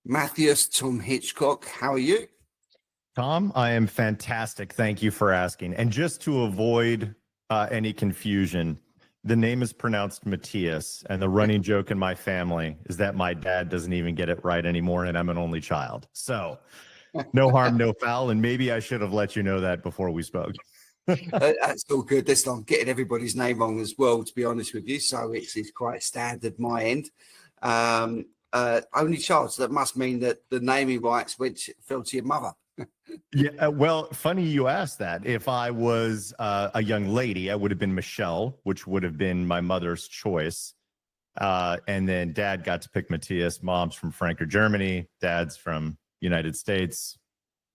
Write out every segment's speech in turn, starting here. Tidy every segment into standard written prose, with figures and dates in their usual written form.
Matthias, Tom Hitchcock, how are you? Tom, I am fantastic. Thank you for asking. And just to avoid any confusion, the name is pronounced Matthias, and the running joke in my family is that my dad doesn't even get it right anymore, and I'm an only child. So no harm, no foul, and maybe I should have let you know that before we spoke. That's all good. This time, I'm getting everybody's name wrong as well, to be honest with you. So it's quite standard my end. Only child, so that must mean that the naming rights fell to your mother. Yeah, well, funny you asked that. If I was a young lady, I would have been Michelle, which would have been my mother's choice. And then dad got to pick Matthias. Mom's from Frankfurt, Germany. Dad's from United States.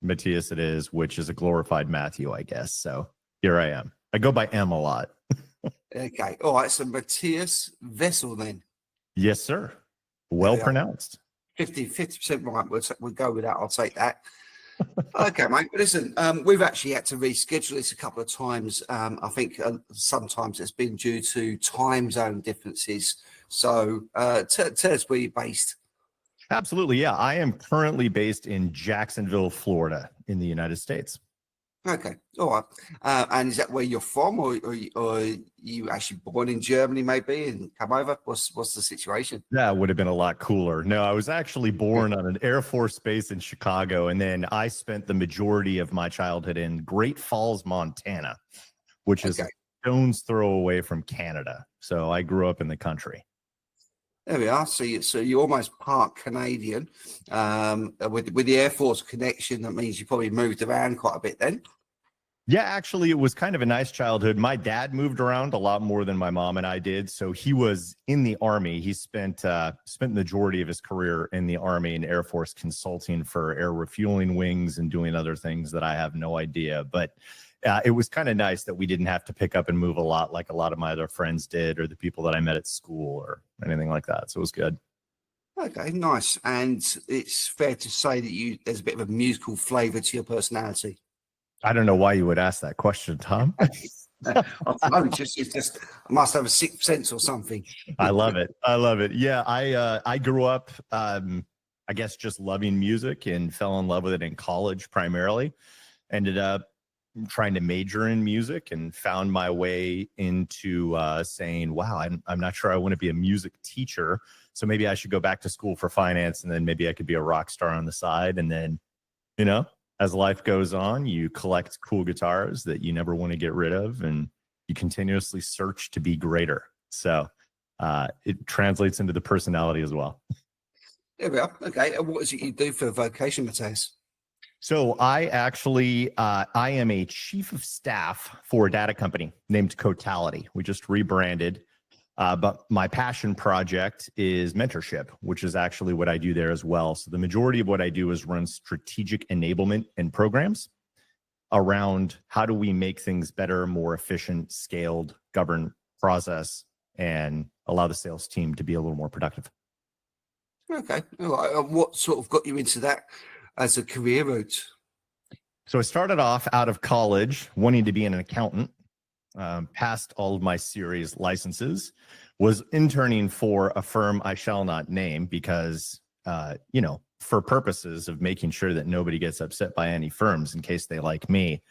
Matthias it is, which is a glorified Matthew, I guess. So here I am. I go by M a lot. Okay. All right. So Matthias Wessel then. Yes, sir. Well pronounced. 50% right. We'll go with that. I'll take that. Okay, mate. Listen, we've actually had to reschedule this a couple of times. I think sometimes it's been due to time zone differences. So tell us where you're based. Absolutely. Yeah. I am currently based in Jacksonville, Florida in the United States. Okay. All right. And is that where you're from, or you actually born in Germany maybe and come over? What's the situation? That would have been a lot cooler. No, I was actually born on an Air Force base in Chicago, and then I spent the majority of my childhood in Great Falls, Montana, which is a stone's throw away from Canada. So I grew up in the country. There we are. So you're almost part Canadian. With the Air Force connection, that means you probably moved around quite a bit then. Yeah, actually, it was kind of a nice childhood. My dad moved around a lot more than my mom and I did. So he was in the Army. He spent the majority of his career in the Army and Air Force consulting for air refueling wings and doing other things that I have no idea. But it was kind of nice that we didn't have to pick up and move a lot like a lot of my other friends did, or the people that I met at school or anything like that. So it was good. Okay, nice. And it's fair to say that there's a bit of a musical flavor to your personality. I don't know why you would ask that question, Tom. I must have a sixth sense or something. I love it. I love it. Yeah, I grew up, I guess, just loving music and fell in love with it in college primarily. Ended up trying to major in music and found my way into saying, wow, I'm not sure I want to be a music teacher. So maybe I should go back to school for finance, and then maybe I could be a rock star on the side. And then, as life goes on, you collect cool guitars that you never want to get rid of, and you continuously search to be greater. So it translates into the personality as well. There we are. Okay. And what is it you do for a vocation, Matthias? So I actually, I am a chief of staff for a data company named Cotality. We just rebranded. But my passion project is mentorship, which is actually what I do there as well. So the majority of what I do is run strategic enablement and programs around how do we make things better, more efficient, scaled, governed process, and allow the sales team to be a little more productive. Okay. All right. What sort of got you into that as a career route? So I started off out of college wanting to be an accountant. Passed all of my series licenses, was interning for a firm I shall not name because, for purposes of making sure that nobody gets upset by any firms in case they like me.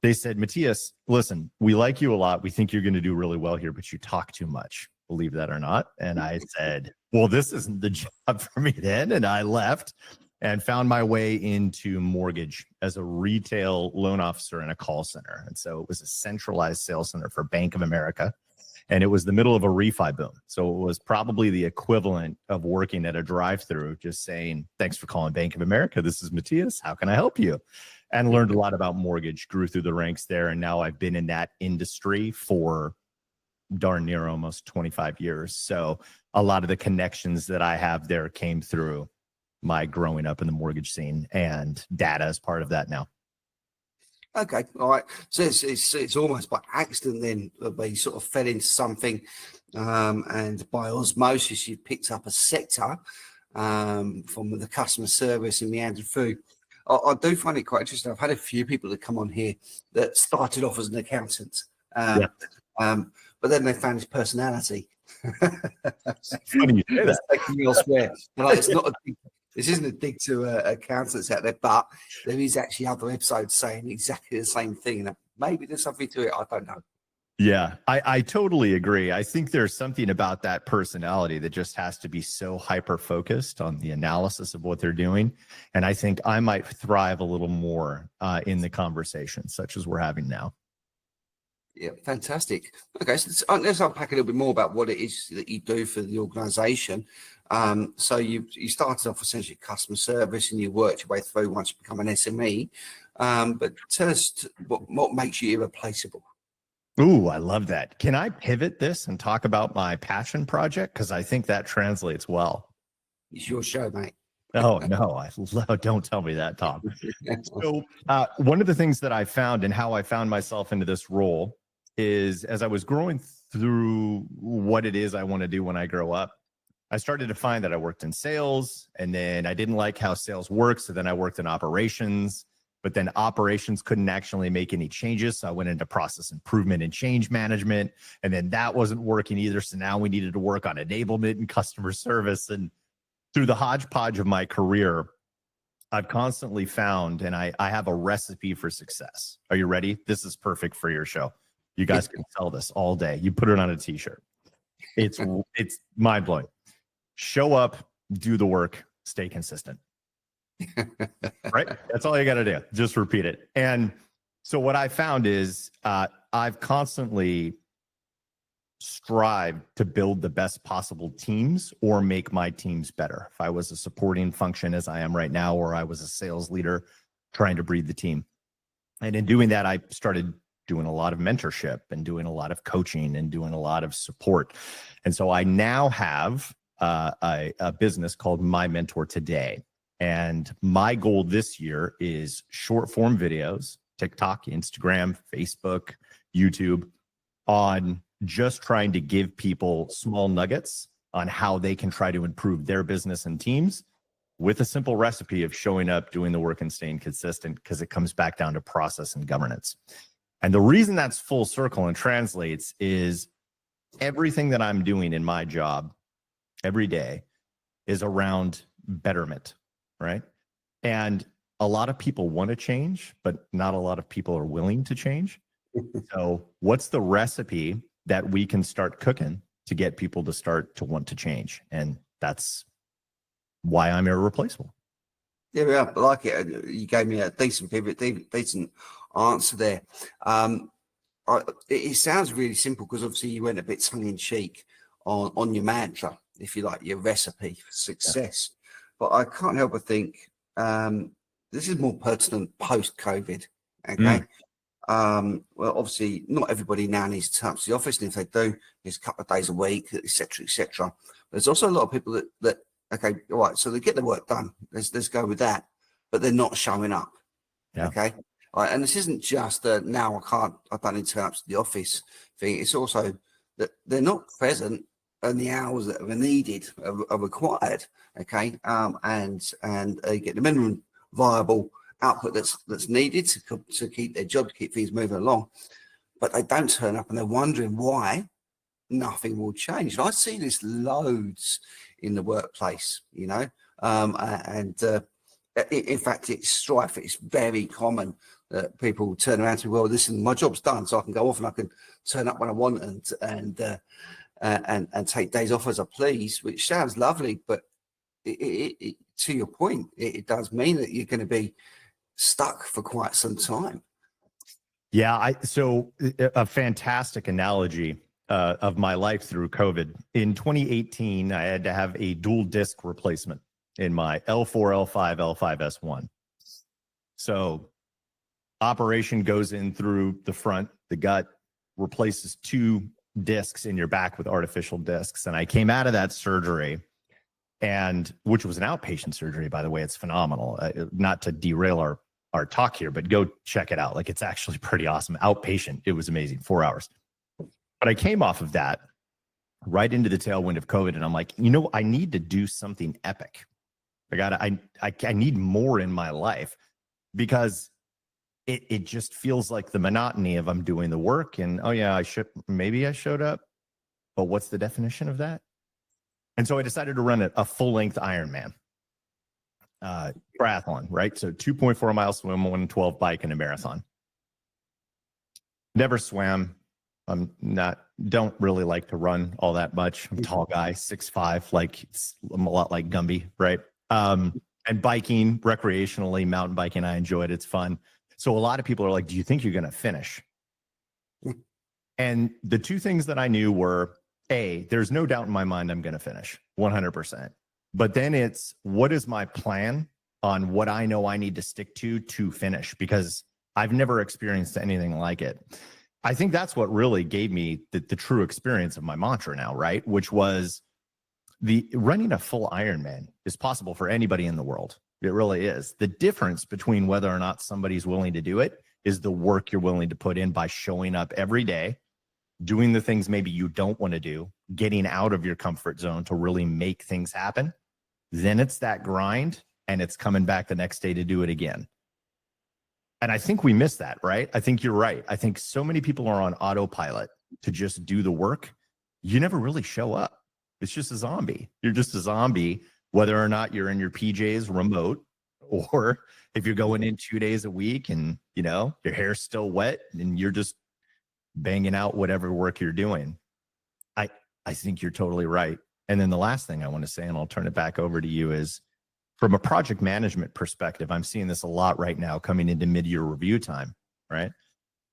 They said, Matthias, listen, we like you a lot. We think you're going to do really well here, but you talk too much, believe that or not. And I said, well, this isn't the job for me then. And I left and found my way into mortgage as a retail loan officer in a call center. And so it was a centralized sales center for Bank of America. And it was the middle of a refi boom. So it was probably the equivalent of working at a drive-through, just saying, thanks for calling Bank of America. This is Matthias. How can I help you? And learned a lot about mortgage, grew through the ranks there. And now I've been in that industry for darn near almost 25 years. So a lot of the connections that I have there came through my growing up in the mortgage scene, and data is part of that now. Okay, all right. So it's almost by accident then that you sort of fell into something, and by osmosis you picked up a sector from the customer service and meandered through. I do find it quite interesting. I've had a few people that come on here that started off as an accountant, but then they found his personality. Funny you say that. Taking me elsewhere. Like, This isn't a dig to accountants out there, but there is actually other episodes saying exactly the same thing. And maybe there's something to it. I don't know. Yeah, I totally agree. I think there's something about that personality that just has to be so hyper focused on the analysis of what they're doing. And I think I might thrive a little more in the conversation such as we're having now. Yeah, fantastic. Okay, so let's unpack a little bit more about what it is that you do for the organisation. So you started off essentially customer service and you worked your way through once you become an SME. But tell us what makes you irreplaceable. Ooh, I love that. Can I pivot this and talk about my passion project? Because I think that translates well. It's your show, mate. Oh, no, don't tell me that, Tom. So one of the things that I found and how I found myself into this role is as I was growing through what it is I want to do when I grow up, I started to find that I worked in sales and then I didn't like how sales works. So then I worked in operations, but then operations couldn't actually make any changes. So I went into process improvement and change management, and then that wasn't working either. So now we needed to work on enablement and customer service. And through the hodgepodge of my career, I've constantly found, and I have a recipe for success. Are you ready? This is perfect for your show. You guys can sell this all day. You put it on a t-shirt. It's mind blowing. Show up, do the work, stay consistent. Right? That's all you got to do. Just repeat it. And so what I found is I've constantly strived to build the best possible teams or make my teams better. If I was a supporting function as I am right now, or I was a sales leader trying to breed the team. And in doing that, I started doing a lot of mentorship and doing a lot of coaching and doing a lot of support. And so I now have a business called My Mentor Today. And my goal this year is short form videos, TikTok, Instagram, Facebook, YouTube, on just trying to give people small nuggets on how they can try to improve their business and teams with a simple recipe of showing up, doing the work, and staying consistent, because it comes back down to process and governance. And the reason that's full circle and translates is everything that I'm doing in my job every day is around betterment, right? And a lot of people want to change, but not a lot of people are willing to change. So what's the recipe that we can start cooking to get people to start to want to change? And that's why I'm irreplaceable. Yeah, I like it. You gave me a decent pivot, decent answer there. It sounds really simple because obviously you went a bit tongue in cheek on your mantra, if you like, your recipe for success. Yeah. But I can't help but think this is more pertinent post-COVID. Okay. Well, obviously, not everybody now needs to touch the office, and if they do, it's a couple of days a week, etc., etc. There's also a lot of people that okay, all right, so they get the work done. Let's go with that, but they're not showing up. Yeah. Okay, all right, and this isn't just now I don't need to turn up to the office thing. It's also that they're not present, and the hours that are needed are required. Okay, and they get the minimum viable output that's needed to keep their job, to keep things moving along, but they don't turn up, and they're wondering why nothing will change. And I see this loads in the workplace, you know, in fact, it's strife. It's very common that people turn around to me, well, listen, my job's done, so I can go off and I can turn up when I want and take days off as I please, which sounds lovely, but to your point, it does mean that you're going to be stuck for quite some time. Yeah, so a fantastic analogy of my life through COVID. In 2018, I had to have a dual disc replacement in my L4, L5, L5S1. So operation goes in through the front, the gut, replaces 2 discs in your back with artificial discs. And I came out of that surgery, and which was an outpatient surgery, by the way. It's phenomenal. Not to derail our talk here, but go check it out. Like, it's actually pretty awesome. Outpatient. It was amazing. 4 hours. But I came off of that right into the tailwind of COVID. And I'm like, you know, I need to do something epic. I need more in my life, because it just feels like the monotony of I'm doing the work and, oh yeah, maybe I showed up, but what's the definition of that? And so I decided to run a full length Ironman. triathlon, right? So 2.4 mile swim, 112 bike, and a marathon. Never swam. Don't really like to run all that much. I'm a tall guy, 6'5", I'm a lot like Gumby, right? And biking recreationally, mountain biking, I enjoy it. It's fun. So a lot of people are like, do you think you're going to finish? And the two things that I knew were, A, there's no doubt in my mind I'm going to finish 100%. But then it's, what is my plan on what I know I need to stick to finish? Because I've never experienced anything like it. I think that's what really gave me the true experience of my mantra now, right? Which was the running a full Ironman is possible for anybody in the world. It really is. The difference between whether or not somebody's willing to do it is the work you're willing to put in by showing up every day, doing the things maybe you don't want to do, getting out of your comfort zone to really make things happen. Then it's that grind, and it's coming back the next day to do it again. And I think we miss that, right? I think you're right. I think so many people are on autopilot to just do the work. You never really show up. It's just a zombie. You're just a zombie, whether or not you're in your PJs remote, or if you're going in 2 days a week and, your hair's still wet and you're just banging out whatever work you're doing. I think you're totally right. And then the last thing I want to say, and I'll turn it back over to you, is from a project management perspective, I'm seeing this a lot right now coming into mid-year review time, right?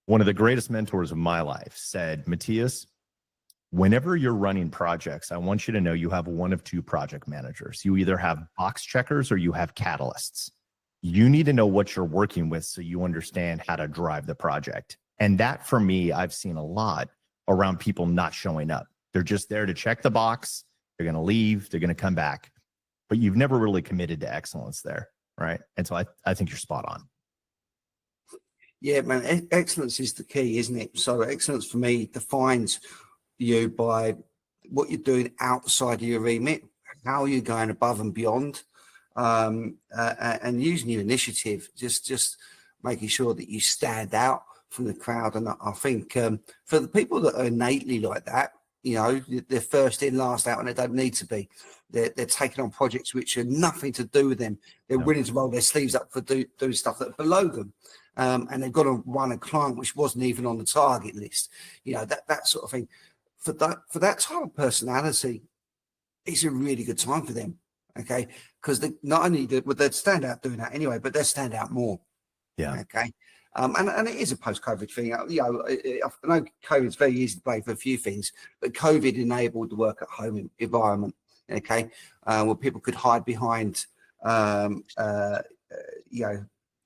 One of the greatest mentors of my life said, Matthias, whenever you're running projects, I want you to know you have one of two project managers. You either have box checkers or you have catalysts. You need to know what you're working with so you understand how to drive the project. And that, for me, I've seen a lot around people not showing up. They're just there to check the box. They're going to leave. They're going to come back. But you've never really committed to excellence there, right? And so I think you're spot on. Yeah, man, excellence is the key, isn't it? So excellence for me defines you by what you're doing outside of your remit, how you're going above and beyond, and using your initiative, just making sure that you stand out from the crowd. And I think for the people that are innately like that, they're first in, last out, and they don't need to be. They're taking on projects which are nothing to do with them. They're willing to roll their sleeves up for doing stuff that's below them. And they've got to run a client which wasn't even on the target list. That sort of thing. For that type of personality, it's a really good time for them. Okay, because they not only they'd stand out doing that anyway, but they'll stand out more. Yeah. Okay. And it is a post-COVID thing. I know COVID's very easy to blame for a few things, but COVID enabled the work at home environment. Okay, where people could hide behind,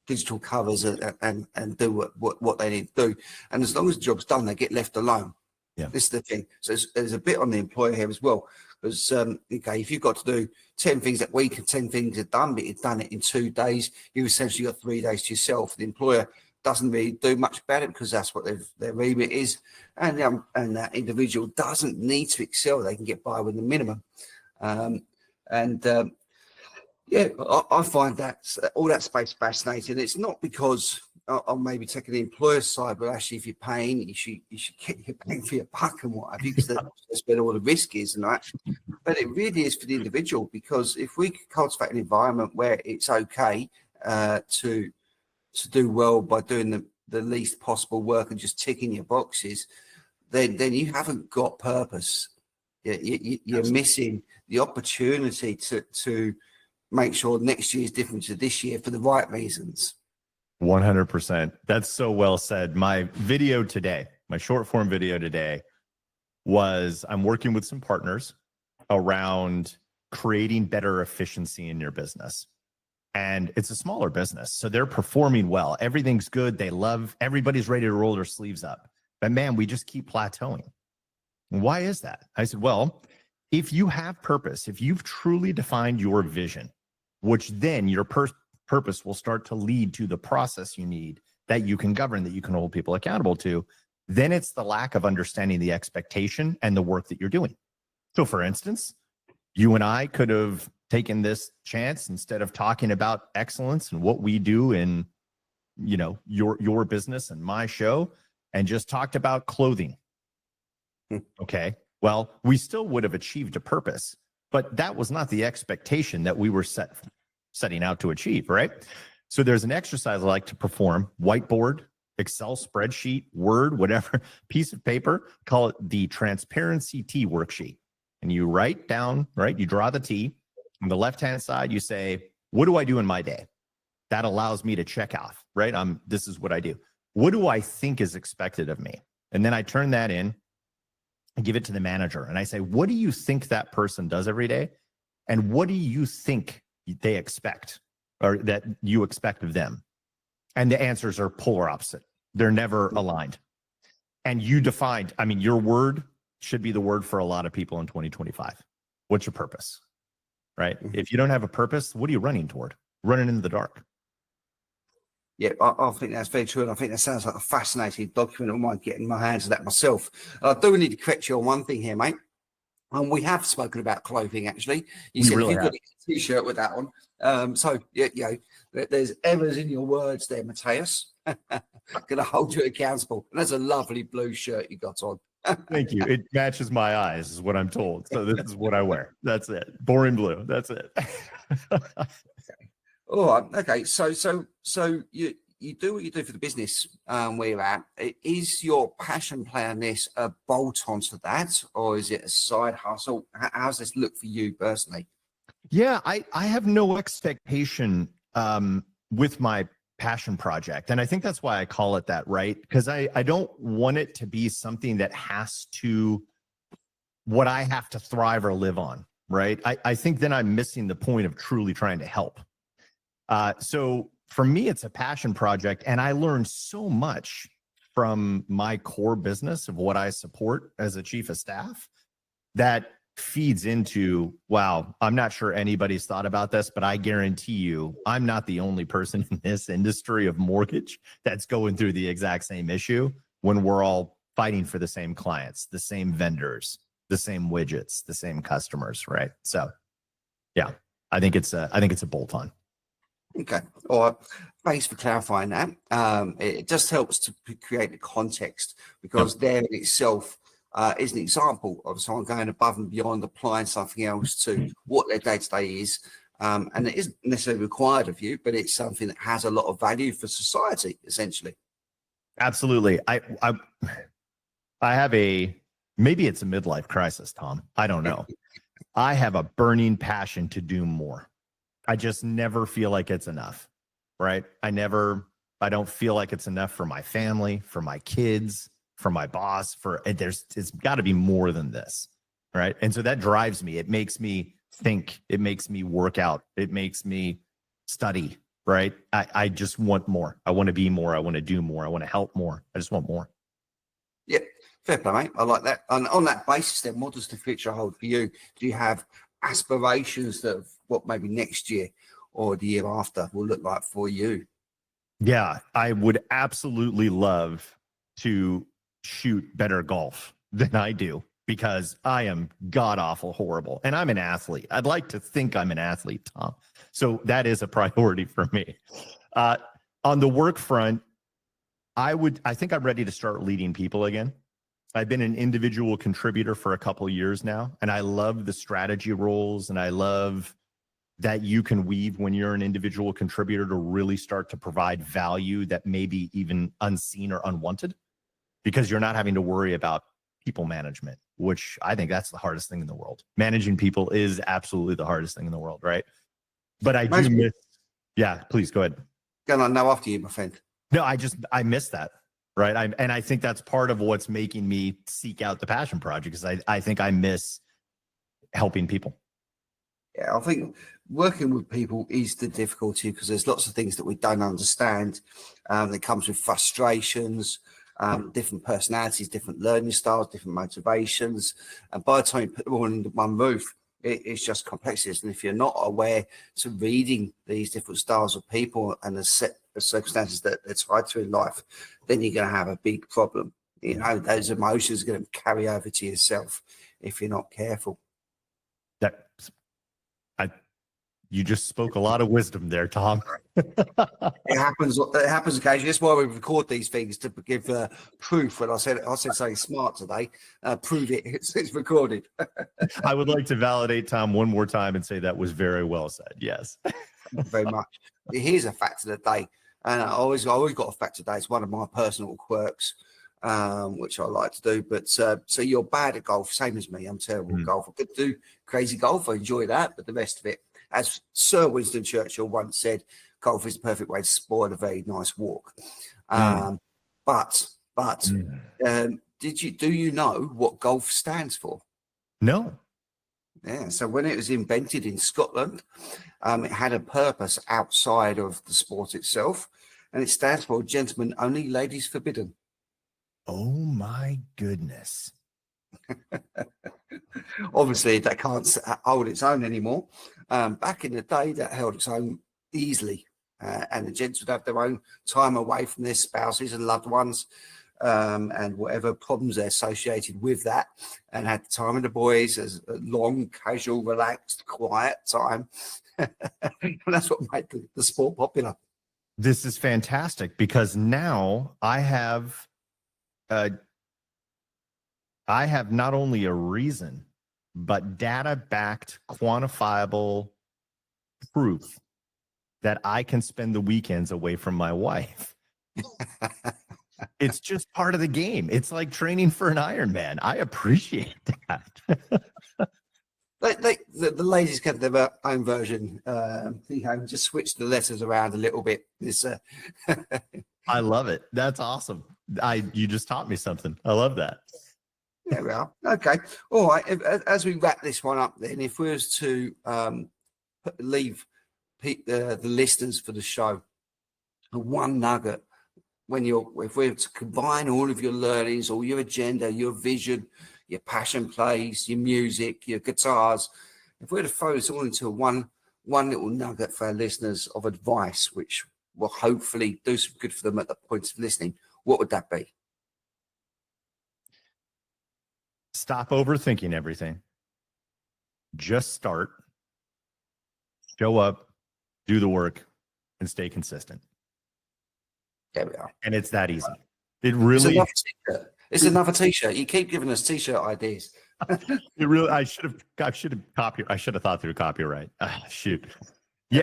digital covers and do what they need to do. And as long as the job's done, they get left alone. Yeah, this is the thing. So there's a bit on the employer here as well, because if you've got to do 10 things that week and 10 things are done, but you've done it in 2 days, you've essentially got 3 days to yourself. The employer doesn't really do much about it because that's what their remit is, and that individual doesn't need to excel. They can get by with the minimum. I find that all that space fascinating. It's not because I'm maybe taking the employer's side, but actually, if you're paying, you should get your bang for your buck and what have you, because that's where all the risk is, and that. But it really is for the individual, because if we could cultivate an environment where it's okay to do well by doing the least possible work and just ticking your boxes, then you haven't got purpose. You're missing the opportunity to make sure next year is different to this year for the right reasons. 100%. That's so well said. My video today, my short form video today, was I'm working with some partners around creating better efficiency in your business. And it's a smaller business, so they're performing well. Everything's good. Everybody's ready to roll their sleeves up. But man, we just keep plateauing. Why is that? I said, well, if you have purpose, if you've truly defined your vision, which then your purpose will start to lead to the process you need that you can govern, that you can hold people accountable to, then it's the lack of understanding the expectation and the work that you're doing. So for instance, you and I could have taken this chance, instead of talking about excellence and what we do in, your business and my show, and just talked about clothing. Okay. Well, we still would have achieved a purpose, but that was not the expectation that we were set setting out to achieve, right? So there's an exercise I like to perform: whiteboard, Excel spreadsheet, Word, whatever, piece of paper, call it the transparency T worksheet. And you write down, right? You draw the T. On the left-hand side, you say, what do I do in my day? That allows me to check off, right? This is what I do. What do I think is expected of me? And then I turn that in and give it to the manager. And I say, what do you think that person does every day? And what do you think they expect, or that you expect of them? And the answers are polar opposite. They're never aligned. And you defined, I mean, your word should be the word for a lot of people in 2025. What's your purpose, right? If you don't have a purpose, what are you running toward? Running into the dark. Yeah, I think that's very true. And I think that sounds like a fascinating document. I might get in my hands on that myself. I do need to correct you on one thing here, mate. We have spoken about clothing, actually. You said really you've got a t-shirt with that on. So, yeah, there's errors in your words there, Matthias. Going to hold you accountable. And that's a lovely blue shirt you got on. Thank you. It matches my eyes, is what I'm told. So this is what I wear. That's it. Boring blue. That's it. All right. Okay. So you do what you do for the business where you're at. Is your passion play on this a bolt onto that, or is it a side hustle? How's this look for you personally? Yeah, I have no expectation with my passion project. And I think that's why I call it that, right? Because I don't want it to be something that has to, what I have to thrive or live on, right? I think then I'm missing the point of truly trying to help. So for me, it's a passion project, and I learned so much from my core business of what I support as a chief of staff that feeds into, wow, I'm not sure anybody's thought about this, but I guarantee you, I'm not the only person in this industry of mortgage that's going through the exact same issue when we're all fighting for the same clients, the same vendors, the same widgets, the same customers, right? So yeah, I think it's a bolt on. Okay. All right. Thanks for clarifying that. It just helps to create the context, because there in itself is an example of someone going above and beyond, applying something else to what their day-to-day is. And it isn't necessarily required of you, but it's something that has a lot of value for society, essentially. Absolutely. I have maybe it's a midlife crisis, Tom. I don't know. I have a burning passion to do more. I just never feel like it's enough, right? I don't feel like it's enough for my family, for my kids, for my boss, it's got to be more than this, right? And so that drives me. It makes me think. It makes me work out. It makes me study, right? I just want more. I want to be more. I want to do more. I want to help more. I just want more. Yeah, fair play, mate. I like that. And on that basis, then, what does the future hold for you? Do you have aspirations that what maybe next year or the year after will look like for you? Yeah, I would absolutely love to shoot better golf than I do, because I am god awful horrible, and I'm an athlete. I'd like to think I'm an athlete, Tom. So that is a priority for me. On the work front, I think I'm ready to start leading people again. I've been an individual contributor for a couple of years now, and I love the strategy roles, and I love that you can weave when you're an individual contributor to really start to provide value that may be even unseen or unwanted, because you're not having to worry about people management, which I think that's the hardest thing in the world. Managing people is absolutely the hardest thing in the world, right? But I do miss, yeah, please go ahead. Go on, now after you, my friend. No, I miss that. Right. And I think that's part of what's making me seek out the passion project, because I think I miss helping people. Yeah, I think working with people is the difficulty, because there's lots of things that we don't understand. That comes with frustrations, different personalities, different learning styles, different motivations. And by the time you put them all under one roof, it's just complexities. And if you're not aware to reading these different styles of people and the set of circumstances that they're tied to in life, then you're going to have a big problem. You know, those emotions are going to carry over to yourself if you're not careful. You just spoke a lot of wisdom there, Tom. It happens occasionally. That's why we record these things, to give proof. When I said something smart today, prove it. It's recorded. I would like to validate Tom one more time and say that was very well said. Yes. Thank you very much. Here's a fact of the day, and I always got a fact of the day. It's one of my personal quirks, which I like to do. But so you're bad at golf, same as me. I'm terrible at golf. I could do crazy golf. I enjoy that, but the rest of it, as Sir Winston Churchill once said, golf is the perfect way to spoil a very nice walk. But do you know what golf stands for? No. Yeah, so when it was invented in Scotland, it had a purpose outside of the sport itself, and it stands for gentlemen only, ladies forbidden. Oh my goodness. Obviously, that can't hold its own anymore. Back in the day, that held its own easily, and the gents would have their own time away from their spouses and loved ones, and whatever problems are associated with that, and had the time of the boys as a long, casual, relaxed, quiet time. And that's what made the sport popular. This is fantastic because now I have not only a reason, but data-backed, quantifiable proof that I can spend the weekends away from my wife. It's just part of the game. It's like training for an Ironman. I appreciate that. The ladies can have their own version. Just switch the letters around a little bit. I love it. That's awesome. You just taught me something. I love that. There we are. Okay. All right. As we wrap this one up, then, if we was to leave the listeners for the show one nugget, if we were to combine all of your learnings, all your agenda, your vision, your passion plays, your music, your guitars, if we were to throw this all into one little nugget for our listeners of advice, which will hopefully do some good for them at the point of listening, what would that be? Stop overthinking everything. Just start, show up, do the work, and stay consistent. There we are. And it's that easy. It really it's another t-shirt. You keep giving us t-shirt ideas. It really, I should have thought through copyright. Shoot. Yeah.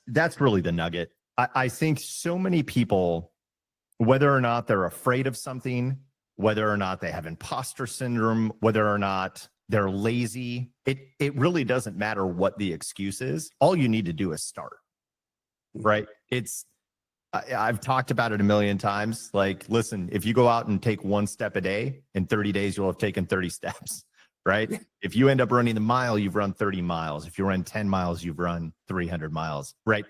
That's really the nugget. I think so many people, whether or not they're afraid of something, whether or not they have imposter syndrome, whether or not they're lazy, it really doesn't matter what the excuse is. All you need to do is start, right? I've talked about it a million times. Like, listen, if you go out and take one step a day, in 30 days, you'll have taken 30 steps, right? If you end up running the mile, you've run 30 miles. If you run 10 miles, you've run 300 miles, right?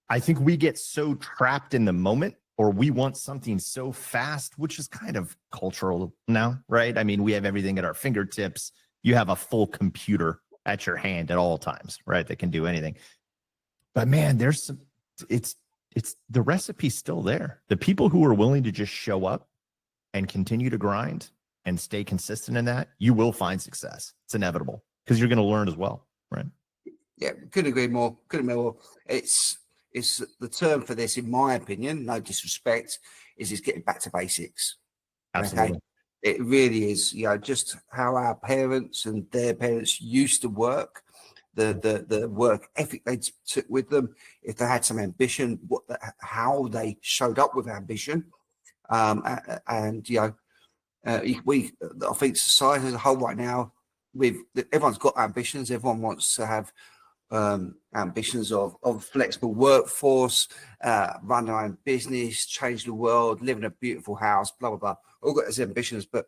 I think we get so trapped in the moment, or we want something so fast, which is kind of cultural now, right? I mean, we have everything at our fingertips. You have a full computer at your hand at all times, right? That can do anything. But man, it's the recipe's still there. The people who are willing to just show up and continue to grind and stay consistent in that, you will find success. It's inevitable because you're going to learn as well, right? Yeah, couldn't agree more. It's the term for this, in my opinion, no disrespect, is getting back to basics. Absolutely. Okay? It really is, just how our parents and their parents used to work. The work ethic they took with them, if they had some ambition, how they showed up with ambition, I think society as a whole right now, everyone's got ambitions. Everyone wants to have ambitions of flexible workforce, run their own business, change the world, live in a beautiful house, blah blah blah. All got those ambitions, but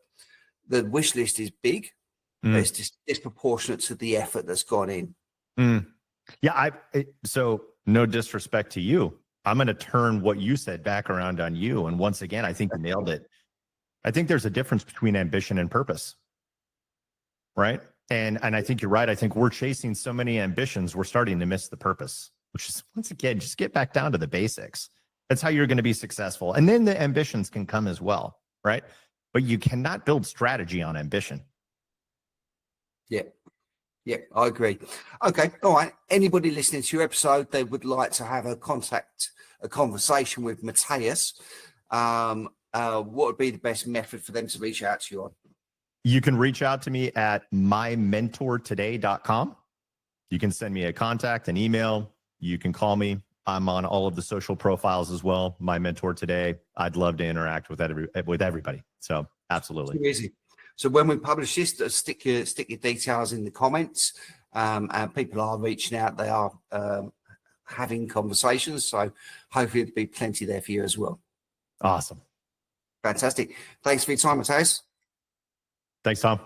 the wish list is big. It's just disproportionate to the effort that's gone in. Yeah, so no disrespect to you. I'm going to turn what you said back around on you. And once again, I think you nailed it. I think there's a difference between ambition and purpose, right? And I think you're right. I think we're chasing so many ambitions, we're starting to miss the purpose, which is, once again, just get back down to the basics. That's how you're going to be successful. And then the ambitions can come as well, right? But you cannot build strategy on ambition. Yeah, I agree. Okay, all right. Anybody listening to your episode, they would like to have a conversation with Matthias. What would be the best method for them to reach out to you on? You can reach out to me at mymentortoday.com. You can send me a contact, an email. You can call me. I'm on all of the social profiles as well. My mentor today. I'd love to interact with everybody. So absolutely. Too easy. So when we publish this, stick your details in the comments. And people are reaching out. They are having conversations. So hopefully there'll be plenty there for you as well. Awesome. Fantastic. Thanks for your time, Matthias. Thanks, Tom.